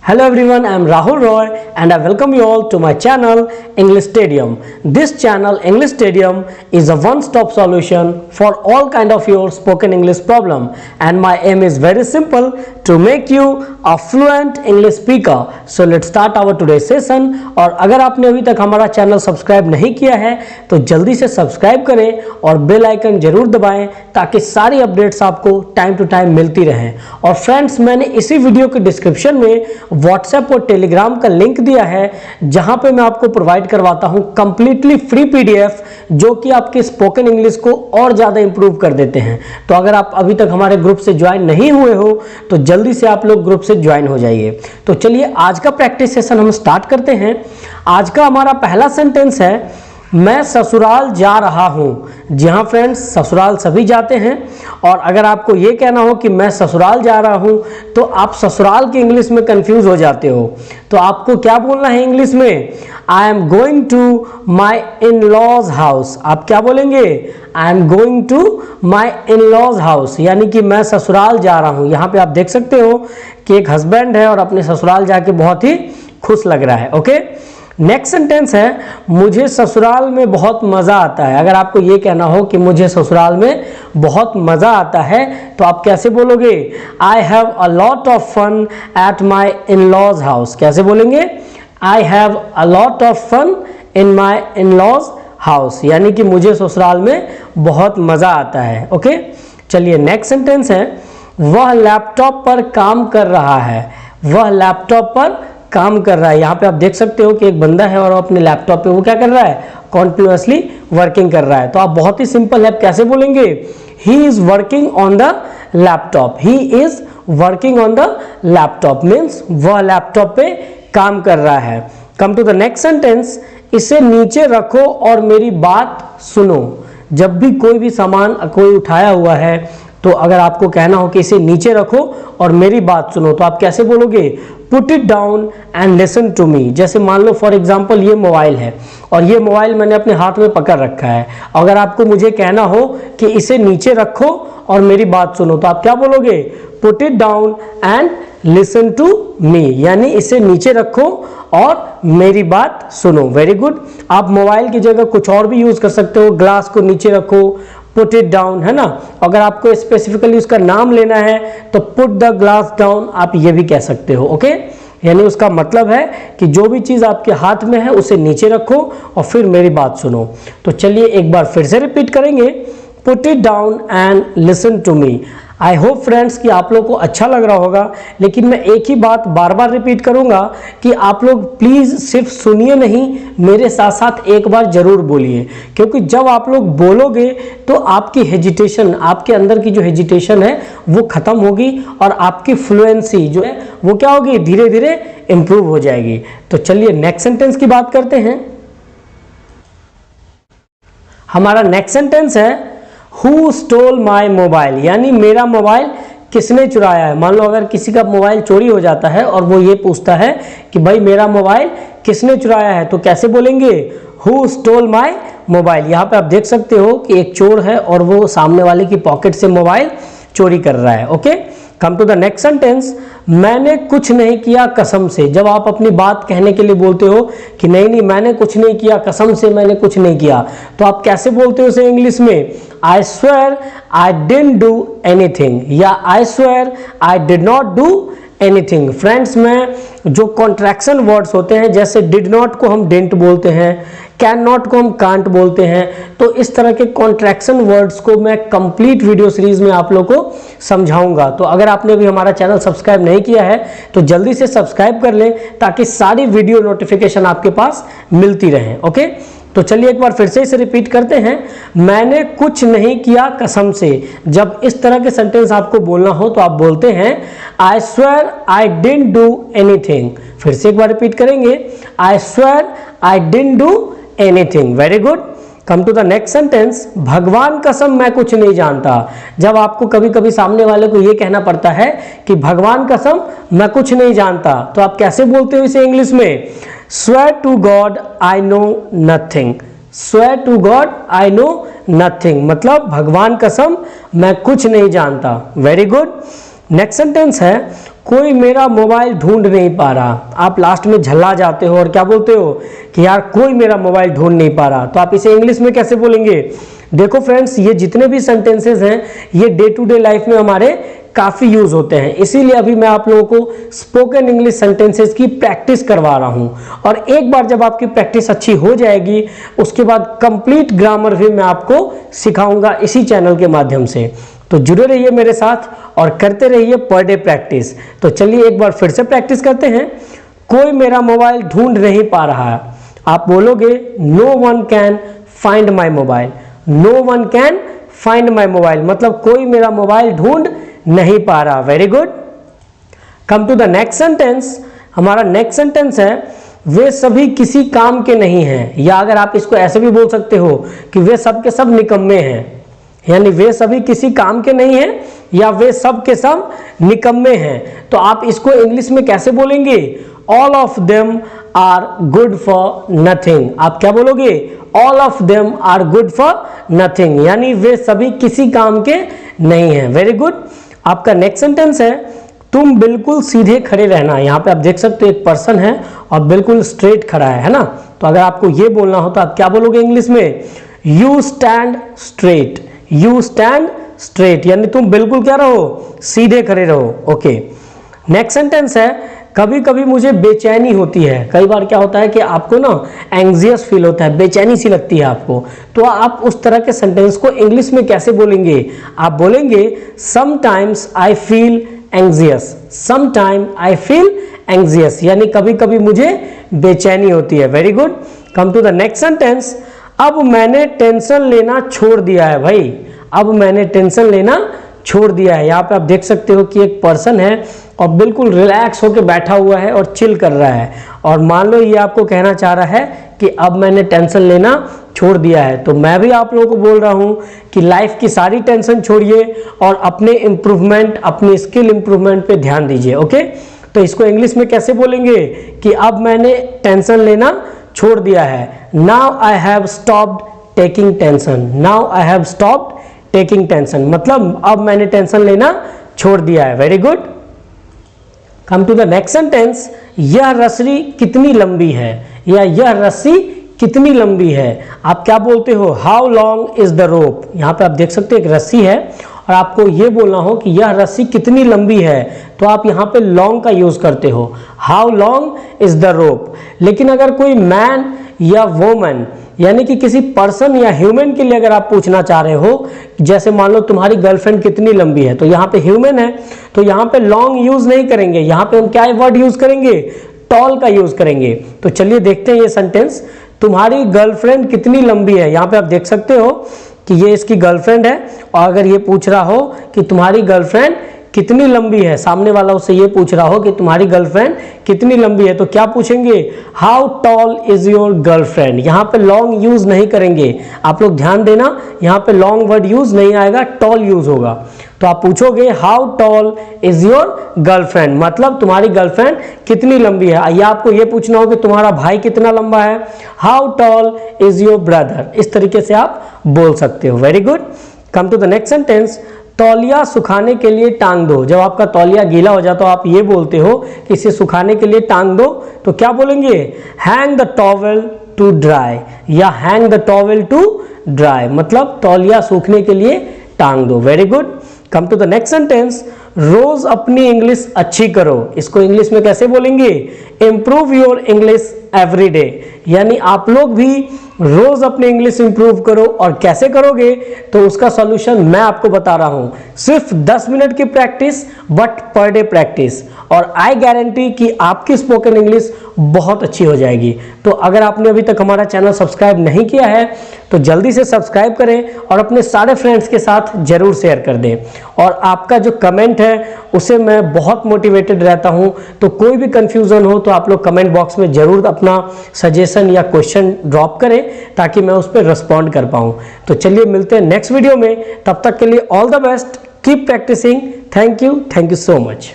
Hello everyone, I am Rahul Roy and I welcome you all to my channel English Stadium. This channel English Stadium is a one-stop solution for all kind of your spoken English problem, and my aim is very simple, to make you a fluent English speaker. So let's start our today's session. और अगर आपने अभी तक हमारा channel subscribe नहीं किया है तो जल्दी से सब्सक्राइब करें और बेल आइकन जरूर दबाएं ताकि सारी अपडेट्स आपको टाइम टू टाइम मिलती रहें। और फ्रेंड्स, मैंने इसी वीडियो के डिस्क्रिप्शन में व्हाट्सएप और टेलीग्राम का लिंक दिया है जहां पे मैं आपको प्रोवाइड करवाता हूं कंप्लीटली फ्री पीडीएफ जो कि आपके स्पोकन इंग्लिश को और ज्यादा इंप्रूव कर देते हैं। तो अगर आप अभी तक हमारे ग्रुप से ज्वाइन नहीं हुए हो तो जल्दी से आप लोग ग्रुप से ज्वाइन हो जाइए। तो चलिए आज का प्रैक्टिस सेशन हम स्टार्ट करते हैं। आज का हमारा पहला सेंटेंस है, मैं ससुराल जा रहा हूं। जी हाँ फ्रेंड्स, ससुराल सभी जाते हैं और अगर आपको ये कहना हो कि मैं ससुराल जा रहा हूं तो आप ससुराल की इंग्लिश में कंफ्यूज हो जाते हो। तो आपको क्या बोलना है इंग्लिश में? I am going to my in laws house. आप क्या बोलेंगे? I am going to my in laws house, यानी कि मैं ससुराल जा रहा हूं। यहाँ पे आप देख सकते हो कि एक हस्बैंड है और अपने ससुराल जाके बहुत ही खुश लग रहा है। ओके, नेक्स्ट सेंटेंस है, मुझे ससुराल में बहुत मज़ा आता है। अगर आपको ये कहना हो कि मुझे ससुराल में बहुत मज़ा आता है तो आप कैसे बोलोगे? I have a lot of fun at my in laws house. कैसे बोलेंगे? I have a lot of fun in my in laws house, यानी कि मुझे ससुराल में बहुत मज़ा आता है। ओके, चलिए नेक्स्ट सेंटेंस है, वह लैपटॉप पर काम कर रहा है। वह लैपटॉप पर काम कर रहा है। यहाँ पे आप देख सकते हो कि एक बंदा है और अपने लैपटॉप पे वो क्या कर रहा है? कॉन्टिन्यूसली वर्किंग कर रहा है। तो आप बहुत ही सिंपल है, कैसे बोलेंगे? He is working on the laptop. He is working on the laptop means वह लैपटॉप पे काम कर रहा है। Come to the next sentence, इसे नीचे रखो और मेरी बात सुनो। जब भी कोई भी सामान कोई उठाया हुआ है तो अगर आपको कहना हो कि इसे नीचे रखो और मेरी बात सुनो तो आप कैसे बोलोगे? Put it down and listen to me. जैसे मान लो फॉर एग्जाम्पल ये मोबाइल है और ये मोबाइल मैंने अपने हाथ में पकड़ रखा है। अगर आपको मुझे कहना हो कि इसे नीचे रखो और मेरी बात सुनो तो आप क्या बोलोगे? Put it down and listen to me, यानी इसे नीचे रखो और मेरी बात सुनो। Very good. आप मोबाइल की जगह कुछ और भी यूज कर सकते हो, ग्लास को नीचे रखो, पुट इट डाउन, है ना। अगर आपको स्पेसिफिकली उसका नाम लेना है तो पुट द ग्लास डाउन आप ये भी कह सकते हो। ओके, यानी उसका मतलब है कि जो भी चीज़ आपके हाथ में है उसे नीचे रखो और फिर मेरी बात सुनो। तो चलिए एक बार फिर से रिपीट करेंगे, put it down and listen to me. I hope friends कि आप लोग को अच्छा लग रहा होगा, लेकिन मैं एक ही बात बार बार रिपीट करूंगा कि आप लोग प्लीज़ सिर्फ सुनिए नहीं, मेरे साथ साथ एक बार जरूर बोलिए, क्योंकि जब आप लोग बोलोगे तो आपकी हेजिटेशन, आपके अंदर की जो हेजिटेशन है वो ख़त्म होगी और आपकी फ्लुएंसी जो है वो क्या होगी? धीरे धीरे इम्प्रूव हो जाएगी। तो चलिए नेक्स्ट सेंटेंस की बात करते हैं। हमारा नेक्स्ट सेंटेंस है, Who stole my मोबाइल, यानी मेरा मोबाइल किसने चुराया है। मान लो अगर किसी का मोबाइल चोरी हो जाता है और वो ये पूछता है कि भाई मेरा मोबाइल किसने चुराया है तो कैसे बोलेंगे? Who stole my mobile. यहाँ पे आप देख सकते हो कि एक चोर है और वो सामने वाले की पॉकेट से मोबाइल चोरी कर रहा है। Okay, come to the next sentence, मैंने कुछ नहीं किया कसम से। जब आप अपनी बात कहने के लिए बोलते हो कि नहीं नहीं मैंने कुछ नहीं किया, कसम से मैंने कुछ नहीं किया, तो आप कैसे बोलते हो उसे इंग्लिश में? I swear I didn't do anything या I swear I did not do anything. Friends, में जो कॉन्ट्रैक्शन वर्ड्स होते हैं, जैसे डिड नॉट को हम डिडंट बोलते हैं, कैन नॉट को हम कांट बोलते हैं, तो इस तरह के कॉन्ट्रैक्शन वर्ड्स को मैं कंप्लीट वीडियो सीरीज में आप लोगों को समझाऊंगा। तो अगर आपने भी हमारा चैनल सब्सक्राइब नहीं किया है तो जल्दी से सब्सक्राइब कर लें ताकि सारी वीडियो नोटिफिकेशन आपके पास मिलती रहे। ओके, तो चलिए एक बार फिर से इसे रिपीट करते हैं, मैंने कुछ नहीं किया कसम से। जब इस तरह के सेंटेंस आपको बोलना हो तो आप बोलते हैं I swear I didn't do anything. फिर से एक बार रिपीट करेंगे, I swear I didn't do anything. Very good. Come to the next sentence, भगवान कसम मैं कुछ नहीं जानता। जब आपको कभी कभी सामने वाले को ये कहना पड़ता है कि भगवान कसम मैं कुछ नहीं जानता तो आप कैसे बोलते हो इसे इंग्लिश में? Swear to God I know nothing. Swear to God I know nothing, मतलब भगवान कसम मैं कुछ नहीं जानता। Very good. नेक्स्ट सेंटेंस है, कोई मेरा मोबाइल ढूंढ नहीं पा रहा। आप लास्ट में झल्ला जाते हो और क्या बोलते हो कि यार कोई मेरा मोबाइल ढूंढ नहीं पा रहा, तो आप इसे इंग्लिश में कैसे बोलेंगे? देखो फ्रेंड्स, ये जितने भी सेंटेंसेस हैं ये डे टू डे लाइफ में हमारे काफ़ी यूज़ होते हैं, इसीलिए अभी मैं आप लोगों को स्पोकन इंग्लिश सेंटेंसेस की प्रैक्टिस करवा रहा हूं। और एक बार जब आपकी प्रैक्टिस अच्छी हो जाएगी उसके बाद कंप्लीट ग्रामर भी मैं आपको सिखाऊंगा इसी चैनल के माध्यम से। तो जुड़े रहिए मेरे साथ और करते रहिए पर डे प्रैक्टिस। तो चलिए एक बार फिर से प्रैक्टिस करते हैं। कोई मेरा मोबाइल ढूंढ नहीं पा रहा है। आप बोलोगे no one can find my mobile. No one can find my mobile मतलब कोई मेरा मोबाइल ढूंढ नहीं पा रहा। Very good. Come to the next sentence. हमारा नेक्स्ट सेंटेंस है वे सभी किसी काम के नहीं हैं, या अगर आप इसको ऐसे भी बोल सकते हो कि वे सब के सब निकम्मे हैं, यानी वे सभी किसी काम के नहीं हैं या वे सब के सब निकम्मे हैं। तो आप इसको इंग्लिश में कैसे बोलेंगे? All of them are good for nothing. आप क्या बोलोगे? All of them are good for nothing, यानी वे सभी किसी काम के नहीं हैं। Very good. आपका नेक्स्ट सेंटेंस है तुम बिल्कुल सीधे खड़े रहना। यहाँ पे आप देख सकते हो एक पर्सन है और बिल्कुल स्ट्रेट खड़ा है ना। तो अगर आपको ये बोलना हो तो आप क्या बोलोगे इंग्लिश में? You stand straight. You stand straight यानी तुम बिल्कुल क्या रहो? सीधे खड़े रहो। ओके। नेक्स्ट सेंटेंस है कभी कभी मुझे बेचैनी होती है। कई बार क्या होता है कि आपको ना एंग्जियस फील होता है, बेचैनी सी लगती है आपको, तो आप उस तरह के सेंटेंस को इंग्लिश में कैसे बोलेंगे? आप बोलेंगे sometimes I feel anxious. Sometime I feel anxious यानी कभी कभी मुझे बेचैनी होती है। Very good. Come to the next sentence. अब मैंने टेंशन लेना छोड़ दिया है भाई। अब मैंने टेंशन लेना छोड़ दिया है। यहाँ पे आप देख सकते हो कि एक पर्सन है और बिल्कुल रिलैक्स होकर बैठा हुआ है और चिल कर रहा है, और मान लो ये आपको कहना चाह रहा है कि अब मैंने टेंशन लेना छोड़ दिया है। तो मैं भी आप लोगों को बोल रहा हूँ कि लाइफ की सारी टेंशन छोड़िए और अपने इम्प्रूवमेंट, अपनी स्किल इम्प्रूवमेंट पे ध्यान दीजिए। ओके। तो इसको इंग्लिश में कैसे बोलेंगे कि अब मैंने टेंशन लेना छोड़ दिया है? Now I have stopped taking tension. Now I have stopped taking tension मतलब अब मैंने टेंशन लेना छोड़ दिया है। Very good. Come to the next sentence. यह रस्सी कितनी लंबी है, या यह रस्सी कितनी लंबी है? आप क्या बोलते हो? How long is the rope. यहाँ पे आप देख सकते हो एक रस्सी है और आपको ये बोलना हो कि यह रस्सी कितनी लंबी है, तो आप यहाँ पे लॉन्ग का यूज करते हो। How long is the rope. लेकिन अगर कोई मैन या वोमन यानी कि किसी पर्सन या ह्यूमन के लिए अगर आप पूछना चाह रहे हो, जैसे मान लो तुम्हारी गर्लफ्रेंड कितनी लंबी है, तो यहाँ पे ह्यूमन है तो यहाँ पे लॉन्ग यूज नहीं करेंगे, यहाँ पे हम क्या वर्ड यूज करेंगे? टॉल का यूज करेंगे। तो चलिए देखते हैं ये सेंटेंस। तुम्हारी गर्लफ्रेंड कितनी लंबी है। यहाँ पे आप देख सकते हो कि ये इसकी गर्लफ्रेंड है, और अगर ये पूछ रहा हो कि तुम्हारी गर्लफ्रेंड कितनी लंबी है, सामने वाला उससे ये पूछ रहा हो कि तुम्हारी गर्लफ्रेंड कितनी लंबी है, तो क्या पूछेंगे? How tall is your girlfriend. यहाँ पे लॉन्ग यूज नहीं करेंगे। आप लोग ध्यान देना, यहाँ पे लॉन्ग वर्ड यूज नहीं आएगा, टॉल यूज होगा। तो आप पूछोगे how tall is your girlfriend मतलब तुम्हारी गर्लफ्रेंड कितनी लंबी है। या आपको ये पूछना हो कि तुम्हारा भाई कितना लंबा है, how tall is your brother. इस तरीके से आप बोल सकते हो। Very good. Come to the next sentence. तौलिया सुखाने के लिए टांग दो। जब आपका तौलिया गीला हो जाता हो आप ये बोलते हो कि इसे सुखाने के लिए टांग दो, तो क्या बोलेंगे? Hang the towel to dry, या hang the towel to dry मतलब तौलिया सूखने के लिए टांग दो। Very good. Come to the next sentence. रोज अपनी इंग्लिश अच्छी करो। इसको इंग्लिश में कैसे बोलेंगे? Improve your English every day, यानी आप लोग भी रोज अपने इंग्लिश इंप्रूव करो। और कैसे करोगे? तो उसका सॉल्यूशन मैं आपको बता रहा हूं। सिर्फ 10 मिनट की practice, but per day practice, और आई गारंटी कि आपकी स्पोकन इंग्लिश बहुत अच्छी हो जाएगी। तो अगर आपने अभी तक हमारा चैनल सब्सक्राइब नहीं किया है तो जल्दी से सब्सक्राइब करें और अपने सारे फ्रेंड्स के साथ जरूर शेयर कर दें। और आपका जो कमेंट है उसे मैं बहुत मोटिवेटेड रहता हूं, तो कोई भी कंफ्यूजन हो तो आप लोग कमेंट बॉक्स में जरूर अपना सजेशन या क्वेश्चन ड्रॉप करें ताकि मैं उस पर रिस्पॉन्ड कर पाऊं। तो चलिए मिलते हैं नेक्स्ट वीडियो में, तब तक के लिए all the best, keep practising. Thank you so much.